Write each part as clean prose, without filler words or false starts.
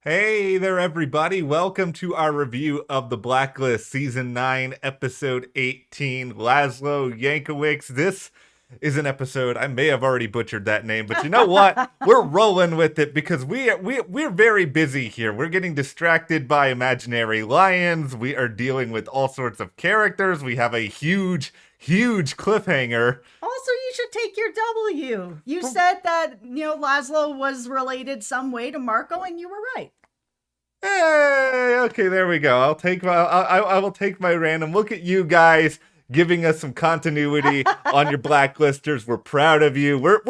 Hey there, everybody. Welcome to our review of The Blacklist, Season 9, Episode 18, Laszlo Yankovic. This is an episode, I may have already butchered that name, but you know what? We're rolling with it because we're very busy here. We're getting distracted by imaginary lions. We are dealing with all sorts of characters. We have a huge cliffhanger. Also, you should take your W. You said that, Laszlo was related some way to Marco, and you were right. Hey, okay, there we go. I will take my random. Look at you guys giving us some continuity on your blacklisters. We're proud of you. We're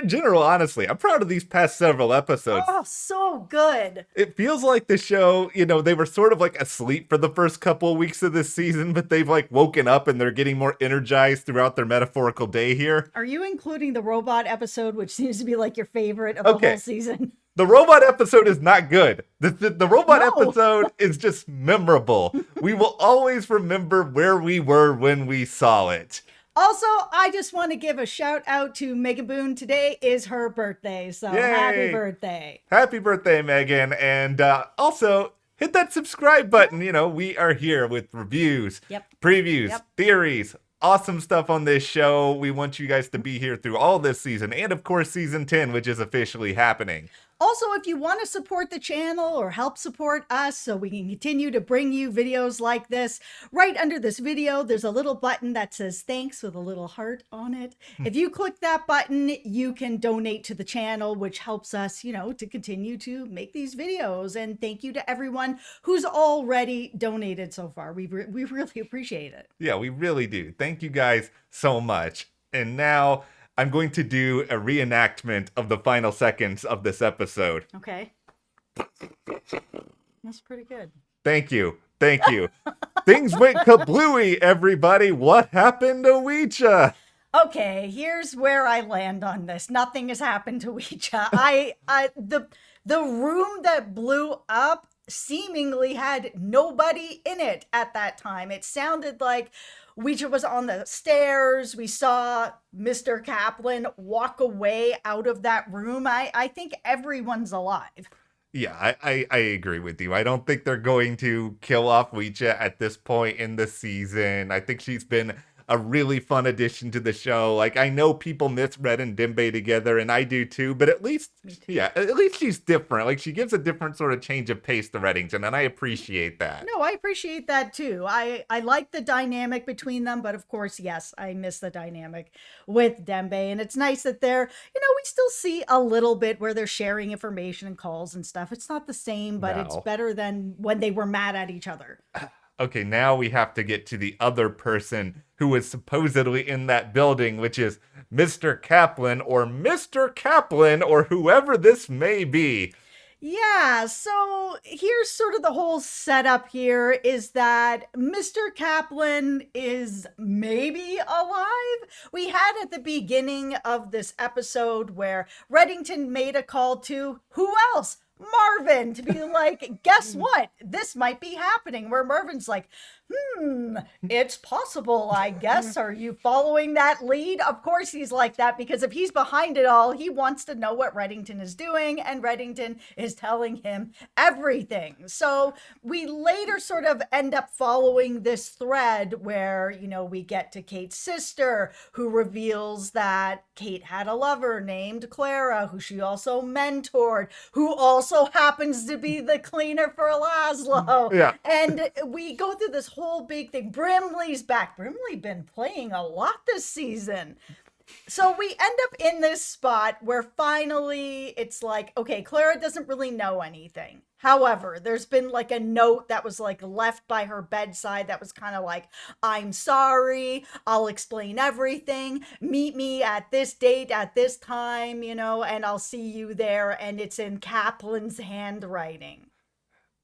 in general, honestly, I'm proud of these past several episodes. Oh, so good. It feels like the show, they were sort of like asleep for the first couple of weeks of this season, but they've like woken up and they're getting more energized throughout their metaphorical day here. Are you including the robot episode, which seems to be like your favorite of the whole season? The robot episode is not good. The robot No. episode is just memorable. We will always remember where we were when we saw it. Also, I just want to give a shout out to Megan Boone. Today is her birthday, so Yay. happy birthday. Happy birthday, Megan. And also, hit that subscribe button. We are here with reviews, previews, theories, awesome stuff on this show. We want you guys to be here through all this season and, of course, Season 10, which is officially happening. Also, if you want to support the channel or help support us so we can continue to bring you videos like this, right under this video, there's a little button that says thanks with a little heart on it. If you click that button, you can donate to the channel, which helps us, to continue to make these videos. And thank you to everyone who's already donated so far. We really appreciate it. Yeah, we really do. Thank you guys so much. And now I'm going to do a reenactment of the final seconds of this episode. Okay. That's pretty good. Thank you. Things went kablooey, everybody. What happened to Weecha? Okay, here's where I land on this. Nothing has happened to Weecha. The room that blew up seemingly had nobody in it at that time. It sounded like Weecha was on the stairs. We saw Mr. Kaplan walk away out of that room. I think everyone's alive. Yeah, I agree with you. I don't think they're going to kill off Weecha at this point in the season. I think she's been a really fun addition to the show. Like, I know people miss Red and Dimbe together, and I do too, but at least she's different. Like, she gives a different sort of change of pace to Reddington, and I appreciate that. No, I appreciate that too. I like the dynamic between them, but of course, yes, I miss the dynamic with Dembe, and it's nice that they're, we still see a little bit where they're sharing information and calls and stuff. It's not the same, but it's better than when they were mad at each other. Okay, now we have to get to the other person who was supposedly in that building, which is Mr. Kaplan or whoever this may be. Yeah, so here's sort of the whole setup here is that Mr. Kaplan is maybe alive. We had at the beginning of this episode where Reddington made a call to who else? Marvin, to be like, guess what? This might be happening. Where Marvin's like, it's possible, I guess. Are you following that lead? Of course he's like that, because if he's behind it all, he wants to know what Reddington is doing, and Reddington is telling him everything. So we later sort of end up following this thread where, we get to Kate's sister, who reveals that Kate had a lover named Clara, who she also mentored, who also happens to be the cleaner for Laszlo. Yeah. And we go through this whole big thing. Brimley's back. Brimley been playing a lot this season. So we end up in this spot where finally it's like, okay, Clara doesn't really know anything. However, there's been like a note that was like left by her bedside that was kind of like, I'm sorry, I'll explain everything. Meet me at this date at this time, and I'll see you there. And it's in Kaplan's handwriting.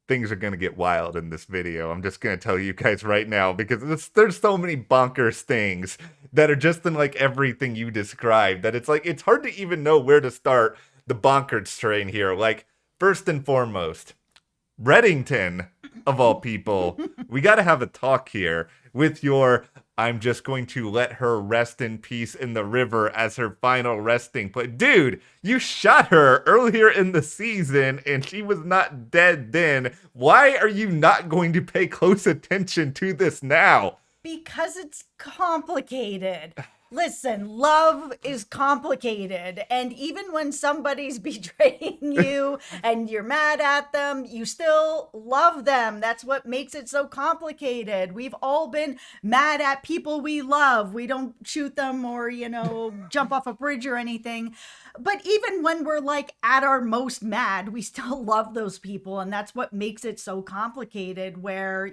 Things are going to get wild in this video. I'm just going to tell you guys right now, because there's so many bonkers things that are just in like everything you described that it's like, it's hard to even know where to start the bonkers train here. Like, first and foremost, Reddington, of all people, we got to have a talk here with your I'm just going to let her rest in peace in the river as her final resting place. Dude, you shot her earlier in the season and she was not dead then. Why are you not going to pay close attention to this now? Because it's complicated. Listen, love is complicated. And even when somebody's betraying you and you're mad at them, you still love them. That's what makes it so complicated. We've all been mad at people we love. We don't shoot them or, jump off a bridge or anything. But even when we're like at our most mad, we still love those people. And that's what makes it so complicated where,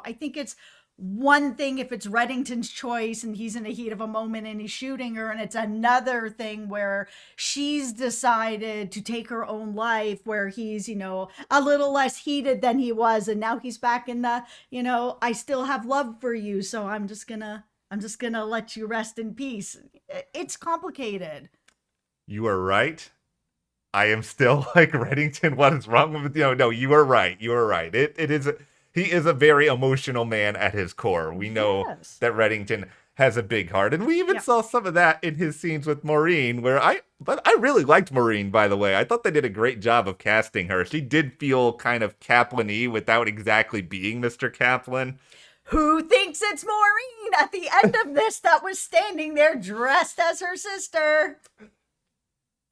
I think it's one thing if it's Reddington's choice and he's in the heat of a moment and he's shooting her, and it's another thing where she's decided to take her own life, where he's, a little less heated than he was, and now he's back in the, I still have love for you, so I'm just gonna let you rest in peace. It's complicated. You are right. I am still like, Reddington, what is wrong with you? No, you are right. You are right. He is a very emotional man at his core. We know that Reddington has a big heart. And we even saw some of that in his scenes with Maureen, but I really liked Maureen, by the way. I thought they did a great job of casting her. She did feel kind of Kaplan-y without exactly being Mr. Kaplan. Who thinks it's Maureen at the end of this that was standing there dressed as her sister?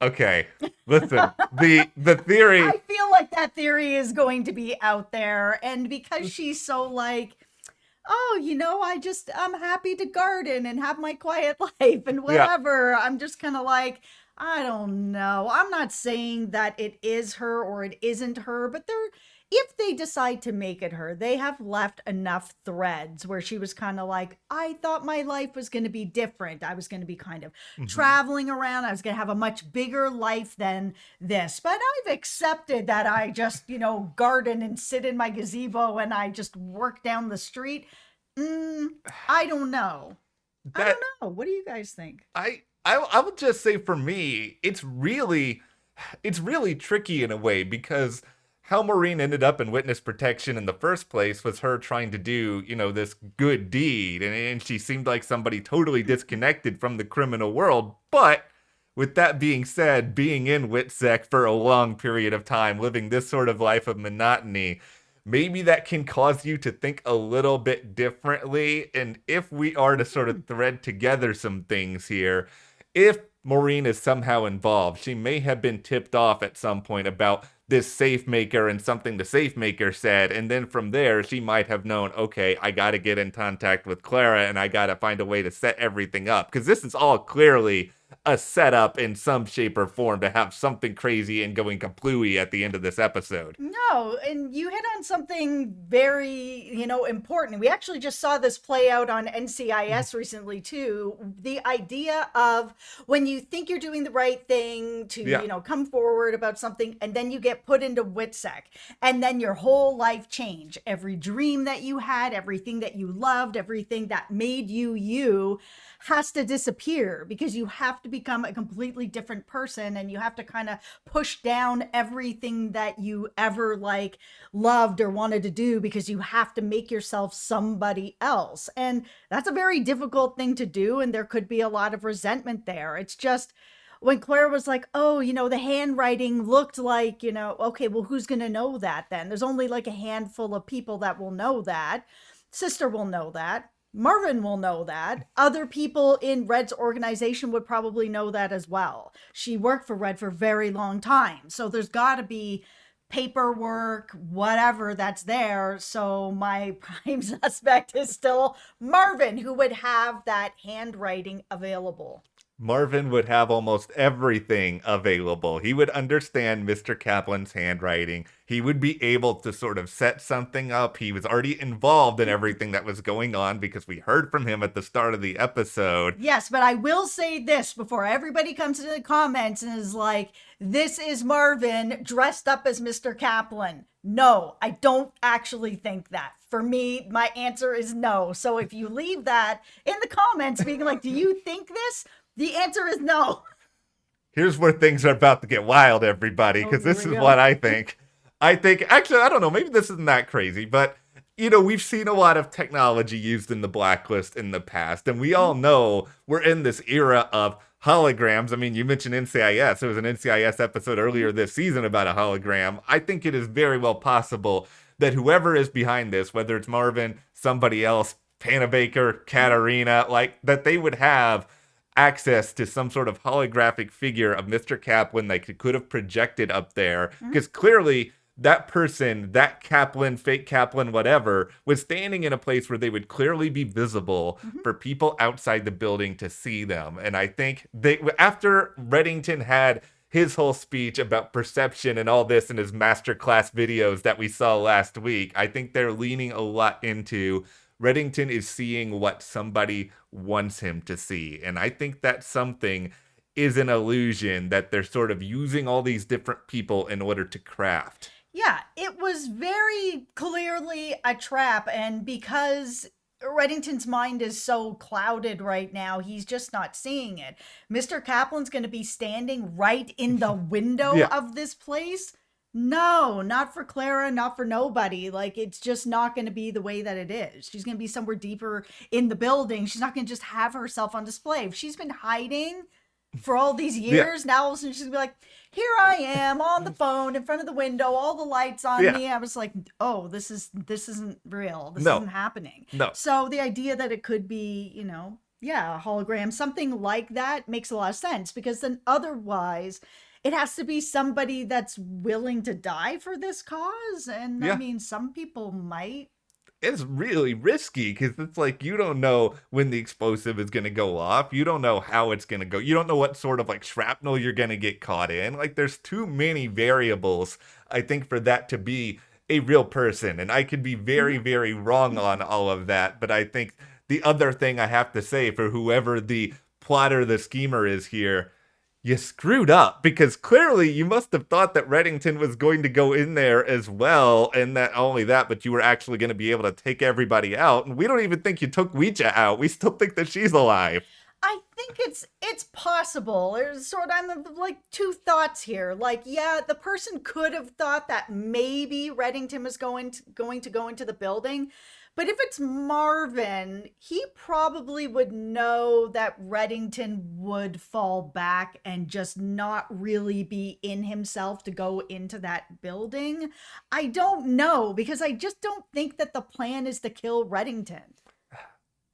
Okay, listen, the theory... I feel like that theory is going to be out there, and because she's so like, I'm happy to garden and have my quiet life and whatever, I'm just kind of like, I don't know. I'm not saying that it is her or it isn't her, but if they decide to make it her, they have left enough threads where she was kind of like, I thought my life was going to be different. I was going to be kind of traveling around. I was going to have a much bigger life than this. But I've accepted that I just, garden and sit in my gazebo and I just work down the street. I don't know. I don't know. What do you guys think? I would just say for me, it's really tricky in a way, because how Maureen ended up in witness protection in the first place was her trying to do, this good deed. And she seemed like somebody totally disconnected from the criminal world. But with that being said, being in WITSEC for a long period of time, living this sort of life of monotony, maybe that can cause you to think a little bit differently. And if we are to sort of thread together some things here, if Maureen is somehow involved, she may have been tipped off at some point about this safe maker and something the safe maker said, and then from there she might have known, okay, I gotta get in contact with Clara and I gotta find a way to set everything up, because this is all clearly a setup in some shape or form to have something crazy and going kaplooey at the end of this episode. No, and you hit on something very, important. We actually just saw this play out on NCIS recently too. The idea of when you think you're doing the right thing to, come forward about something, and then you get put into WITSEC, and then your whole life change. Every dream that you had, everything that you loved, everything that made you has to disappear, because you have to become a completely different person, and you have to kind of push down everything that you ever loved or wanted to do, because you have to make yourself somebody else. And that's a very difficult thing to do, and there could be a lot of resentment there. It's just when Claire was like, oh, the handwriting looked like, okay, well, who's going to know that then? There's only like a handful of people that will know that. Sister will know that. Marvin will know that. Other people in Red's organization would probably know that as well. She worked for Red for a very long time. So there's got to be paperwork, whatever that's there. So my prime suspect is still Marvin, who would have that handwriting available. Marvin would have almost everything available. He would understand Mr. Kaplan's handwriting. He would be able to sort of set something up. He was already involved in everything that was going on because we heard from him at the start of the episode. Yes, but I will say this before everybody comes into the comments and is like, this is Marvin dressed up as Mr. Kaplan. No, I don't actually think that. For me, my answer is no. So if you leave that in the comments being like, do you think this? The answer is no. Here's where things are about to get wild, everybody, because this is what I think. Actually, I don't know, maybe this isn't that crazy, but, we've seen a lot of technology used in the Blacklist in the past, and we all know we're in this era of holograms. I mean, you mentioned NCIS. There was an NCIS episode earlier this season about a hologram. I think it is very well possible that whoever is behind this, whether it's Marvin, somebody else, Panabaker, Katarina, like, that they would have access to some sort of holographic figure of Mr. Kaplan they could have projected up there. Because clearly that person, that Kaplan, fake Kaplan, whatever, was standing in a place where they would clearly be visible for people outside the building to see them. And I think after Reddington had his whole speech about perception and all this in his masterclass videos that we saw last week, I think they're leaning a lot into Reddington is seeing what somebody wants him to see. And I think that something is an illusion that they're sort of using all these different people in order to craft. Yeah, it was very clearly a trap, and because Reddington's mind is so clouded right now, he's just not seeing it. Mr. Kaplan's going to be standing right in the window of this place. No, not for Clara, not for nobody. Like, it's just not going to be the way that it is. She's going to be somewhere deeper in the building. She's not going to just have herself on display. If she's been hiding for all these years, now all of a sudden she's going to be like, here I am on the phone in front of the window, all the lights on me. I was like, oh, this isn't real. This isn't happening. So the idea that it could be, a hologram, something like that makes a lot of sense, because then otherwise it has to be somebody that's willing to die for this cause. And I mean, some people might. It's really risky because it's like you don't know when the explosive is going to go off. You don't know how it's going to go. You don't know what sort of like shrapnel you're going to get caught in. Like, there's too many variables, I think, for that to be a real person. And I could be very, very wrong on all of that. But I think the other thing I have to say for whoever the plotter, the schemer is here, you screwed up, because clearly you must have thought that Reddington was going to go in there as well, and that only that, but you were actually going to be able to take everybody out. And we don't even think you took Weecha out. We still think that she's alive. I think it's possible. There's sort of like two thoughts here. Like, yeah, the person could have thought that maybe Reddington was going to go into the building. But if it's Marvin, he probably would know that Reddington would fall back and just not really be in himself to go into that building. I don't know, because I just don't think that the plan is to kill Reddington.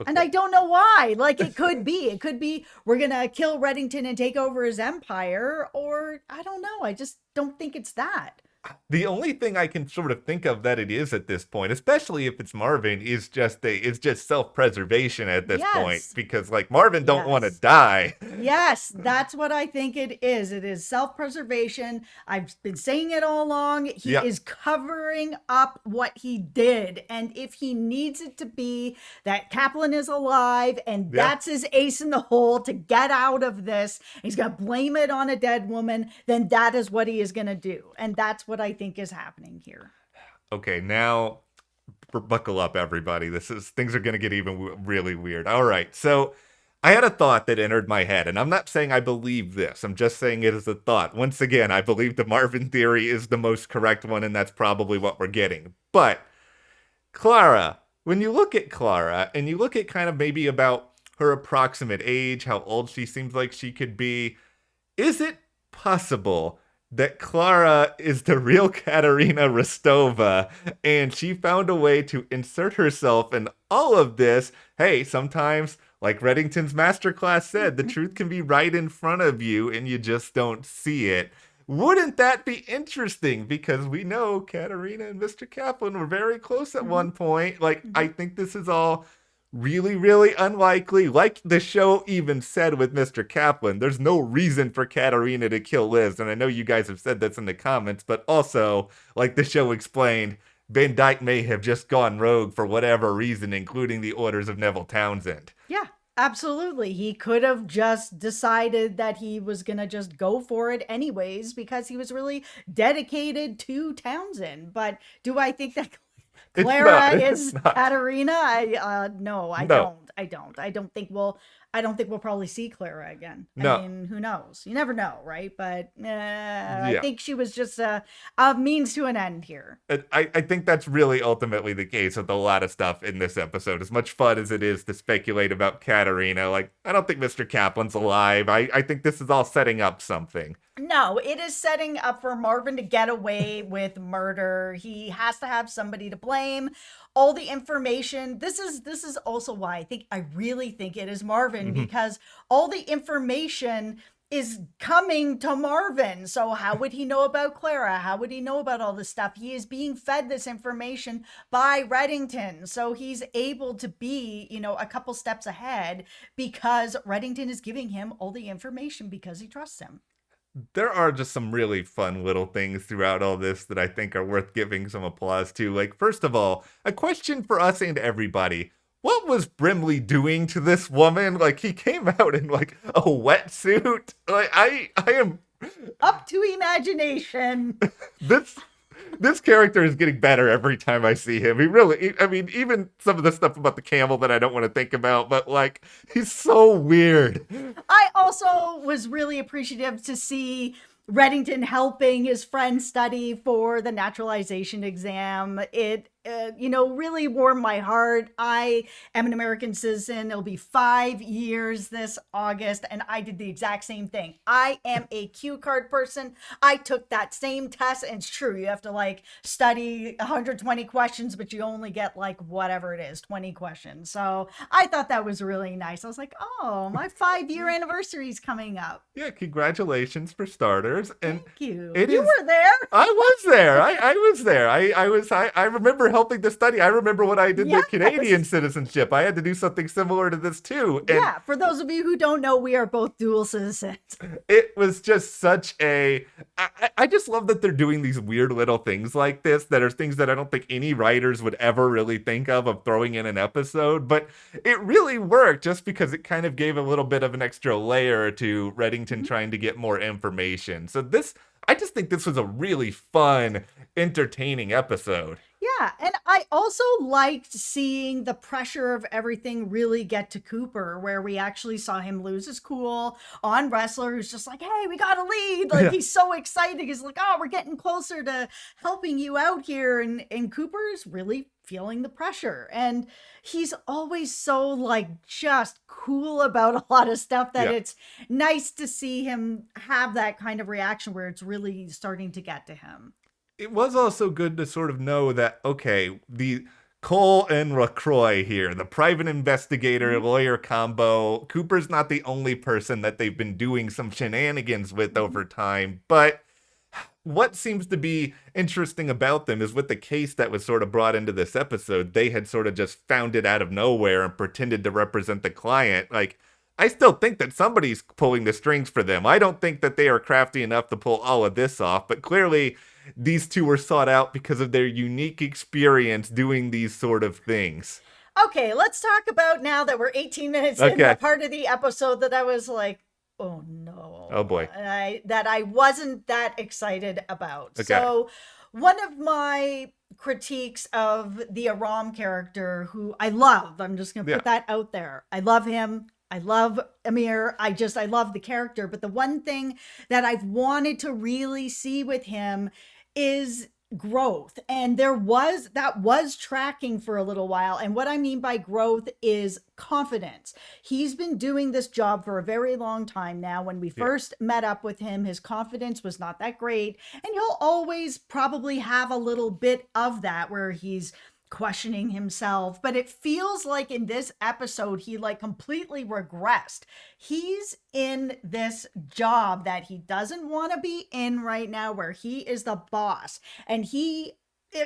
Okay. And I don't know why. Like, it could be we're going to kill Reddington and take over his empire, or I don't know. I just don't think it's that. The only thing I can sort of think of that it is at this point, especially if it's Marvin, is just self-preservation at this point, because like Marvin don't want to die. Yes, that's what I think it is. It is self-preservation. I've been saying it all along. He is covering up what he did, and if he needs it to be that Kaplan is alive and that's his ace in the hole to get out of this, he's gonna blame it on a dead woman, then that is what he is gonna do, and that's what I think is happening here. Okay, now buckle up, everybody. Things are going to get even really weird. All right, so I had a thought that entered my head, and I'm not saying I believe this. I'm just saying it is a thought. Once again, I believe the Marvin theory is the most correct one, and that's probably what we're getting. But Clara, when you look at Clara, and you look at kind of maybe about her approximate age, how old she seems like she could be, is it possible that Clara is the real Katarina Rostova, and she found a way to insert herself in all of this? Hey, sometimes, like Reddington's masterclass said, the truth can be right in front of you and you just don't see it. Wouldn't that be interesting? Because we know Katarina and Mr. Kaplan were very close at one point. Like, I think this is all really, really unlikely. Like the show even said with Mr. Kaplan, there's no reason for Katarina to kill Liz. And I know you guys have said that's in the comments, but also, like the show explained, Van Dyke may have just gone rogue for whatever reason, including the orders of Neville Townsend. Yeah, absolutely. He could have just decided that he was going to just go for it anyways, because he was really dedicated to Townsend. But do I think that Clara is Katarina? No, I don't. I don't think. Well, I don't think we'll probably see Clara again. I No. mean, who knows? You never know, right? But I Yeah. think she was just a means to an end here. I think that's really ultimately the case with a lot of stuff in this episode. As much fun as it is to speculate about Katarina, like, I don't think Mr. Kaplan's alive. I think this is all setting up something. No, it is setting up for Marvin to get away with murder. He has to have somebody to blame. All the information. This is also why I really think it is Marvin, because all the information is coming to Marvin. So how would he know about Clara? How would he know about all this stuff? He is being fed this information by Reddington. So he's able to be, a couple steps ahead because Reddington is giving him all the information because he trusts him. There are just some really fun little things throughout all this that I think are worth giving some applause to. Like, first of all, a question for us and everybody. What was Brimley doing to this woman? Like, he came out in, like, a wetsuit. Like, I am... Up to imagination. This character is getting better every time I see him. I mean, even some of the stuff about the camel that I don't want to think about, but like, he's so weird. I also was really appreciative to see Reddington helping his friend study for the naturalization exam. It, really warmed my heart. I am an American citizen. It'll be 5 years this August, and I did the exact same thing. I am a cue card person. I took that same test, and it's true. You have to study 120 questions, but you only get whatever it is, 20 questions. So I thought that was really nice. I was like, oh, my 5-year anniversary is coming up. Yeah, congratulations for starters. And thank you. You were there. I was there. I was there. I remember helping to study. I remember when I did the Canadian citizenship. I had to do something similar to this too. And yeah, for those of you who don't know, we are both dual citizens. It was just such a... I just love that they're doing these weird little things like this that are things that I don't think any writers would ever really think of throwing in an episode. But it really worked just because it kind of gave a little bit of an extra layer to Reddington trying to get more information. So I just think this was a really fun, entertaining episode. Yeah, and I also liked seeing the pressure of everything really get to Cooper, where we actually saw him lose his cool on Wrestler, who's just like, hey, we got a lead. He's so excited. He's like, oh, we're getting closer to helping you out here. And Cooper is really feeling the pressure. And he's always so just cool about a lot of stuff that it's nice to see him have that kind of reaction where it's really starting to get to him. It was also good to sort of know that, okay, the Cole and LaCroix here, the private investigator lawyer combo, Cooper's not the only person that they've been doing some shenanigans with over time, but what seems to be interesting about them is with the case that was sort of brought into this episode, they had sort of just found it out of nowhere and pretended to represent the client. I still think that somebody's pulling the strings for them. I don't think that they are crafty enough to pull all of this off, but clearly these two were sought out because of their unique experience doing these sort of things. Okay, let's talk about now that we're 18 minutes in the part of the episode that I was like, oh no. Oh boy. That I wasn't that excited about. Okay. So one of my critiques of the Aram character, who I love, I'm just going to put that out there. I love him. I love Amir. I love the character. But the one thing that I've wanted to really see with him is growth. And that was tracking for a little while. And what I mean by growth is confidence. He's been doing this job for a very long time now. When we first met up with him, his confidence was not that great. And he'll always probably have a little bit of that where he's questioning himself, but it feels like in this episode he completely regressed. He's in this job that he doesn't want to be in right now, where he is the boss, and he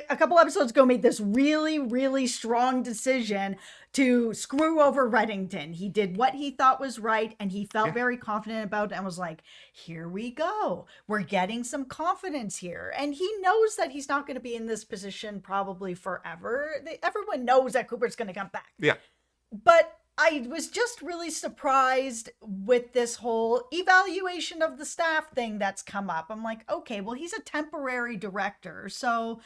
a couple episodes ago made this really, really strong decision to screw over Reddington. He did what he thought was right, and he felt very confident about it and was like, here we go. We're getting some confidence here. And he knows that he's not going to be in this position probably forever. Everyone knows that Cooper's going to come back. Yeah. But I was just really surprised with this whole evaluation of the staff thing that's come up. I'm like, okay, well, he's a temporary director, so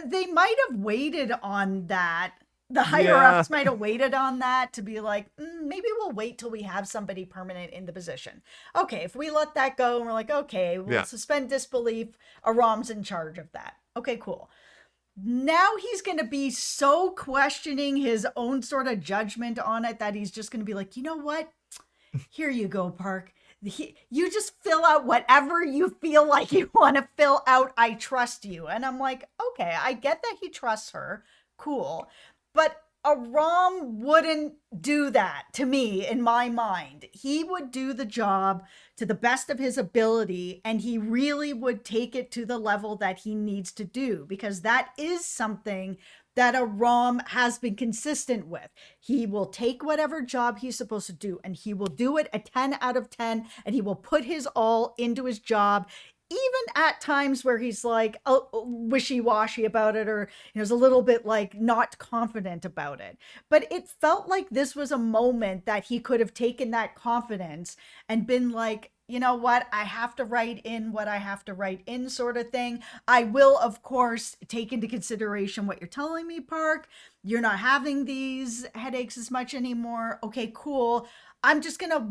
they might have waited on that The higher Yeah. ups might have waited on that to be like, maybe we'll wait till we have somebody permanent in the position. Okay, if we let that go and we're like, okay, we'll Yeah. suspend disbelief. Aram's in charge of that. Okay, cool. Now he's going to be so questioning his own sort of judgment on it that he's just going to be like, you know what? Here you go, Park. You just fill out whatever you feel like you want to fill out. I trust you. And I'm like, okay, I get that he trusts her. Cool. But Aram wouldn't do that to me in my mind. He would do the job to the best of his ability, and he really would take it to the level that he needs to do, because that is something that Aram has been consistent with. He will take whatever job he's supposed to do, and he will do it a 10 out of 10, and he will put his all into his job, even at times where he's like wishy-washy about it, or is a little bit like not confident about it. But it felt like this was a moment that he could have taken that confidence and been like, you know what, I have to write in what I have to write in, sort of thing. I will, of course, take into consideration what you're telling me, Park. You're not having these headaches as much anymore. Okay, cool. I'm just gonna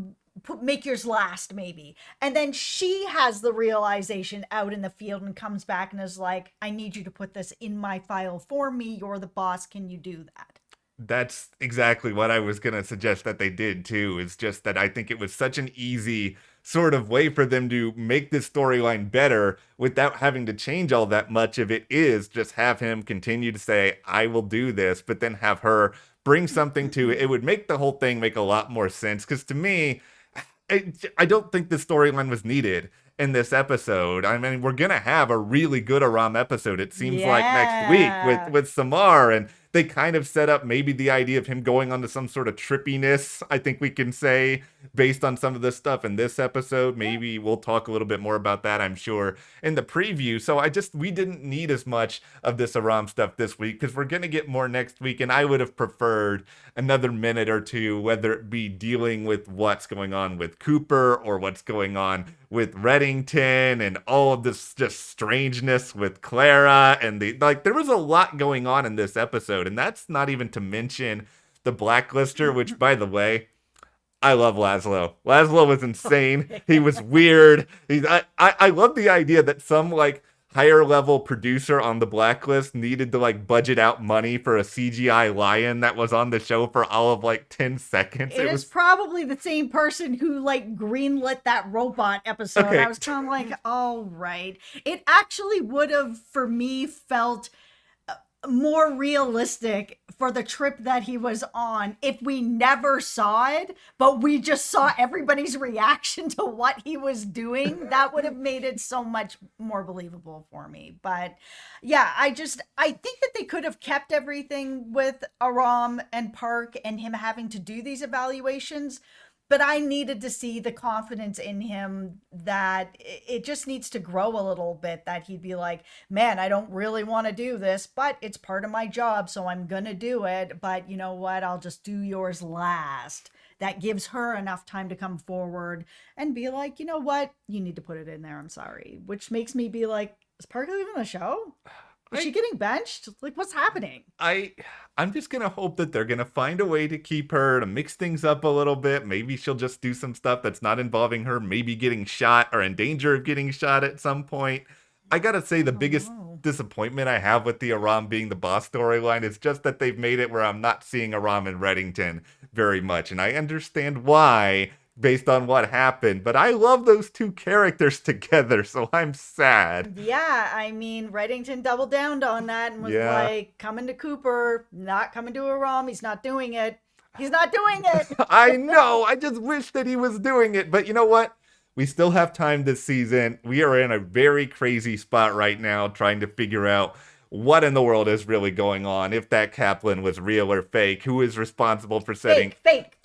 make yours last, maybe. And then she has the realization out in the field and comes back and is like, I need you to put this in my file for me. You're the boss. Can you do that? That's exactly what I was going to suggest that they did too. Is just that I think it was such an easy sort of way for them to make this storyline better without having to change all that much of it, is just have him continue to say, I will do this, but then have her bring something to it. It would make the whole thing make a lot more sense. Because to me, I don't think the storyline was needed in this episode. I mean, we're gonna have a really good Aram episode, it seems like, next week with Samar, and they kind of set up maybe the idea of him going on to some sort of trippiness, I think we can say, based on some of the stuff in this episode. Maybe we'll talk a little bit more about that, I'm sure, in the preview. So we didn't need as much of this Aram stuff this week, because we're going to get more next week, and I would have preferred another minute or two, whether it be dealing with what's going on with Cooper or what's going on with Reddington and all of this just strangeness with Clara, and there was a lot going on in this episode. And that's not even to mention the Blacklister, which, by the way, I love Laszlo. Laszlo was insane. He was weird. I love the idea that some higher level producer on the Blacklist needed to budget out money for a CGI lion that was on the show for all of 10 seconds. It was probably the same person who greenlit that robot episode. Okay. I was kind of like, all right. It actually would have, for me, felt more realistic for the trip that he was on if we never saw it, but we just saw everybody's reaction to what he was doing. That would have made it so much more believable for me. But yeah, I think that they could have kept everything with Aram and Park and him having to do these evaluations. But I needed to see the confidence in him that it just needs to grow a little bit, that he'd be like, man, I don't really want to do this, but it's part of my job, so I'm going to do it. But you know what? I'll just do yours last. That gives her enough time to come forward and be like, you know what? You need to put it in there. I'm sorry. Which makes me be like, is Park leaving the show? Is she getting benched? What's happening? I'm just going to hope that they're going to find a way to keep her, to mix things up a little bit. Maybe she'll just do some stuff that's not involving her, maybe getting shot or in danger of getting shot at some point. I got to say, the biggest disappointment I have with the Aram being the boss storyline is just that they've made it where I'm not seeing Aram and Reddington very much. And I understand why, based on what happened, but I love those two characters together, so I'm sad. Yeah, I mean, Reddington doubled down on that and was like, coming to Cooper, not coming to Aram. He's not doing it. He's not doing it. I know. I just wish that he was doing it. But you know what? We still have time this season. We are in a very crazy spot right now trying to figure out what in the world is really going on, if that Kaplan was real or fake, who is responsible for setting... Fake.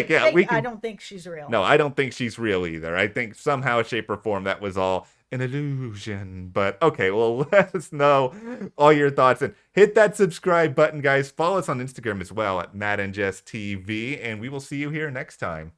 Yeah, I don't think she's real. No, I don't think she's real either. I think somehow, shape, or form that was all an illusion. But okay, well, let us know all your thoughts and hit that subscribe button, guys. Follow us on Instagram as well at Matt and Jess TV, and we will see you here next time.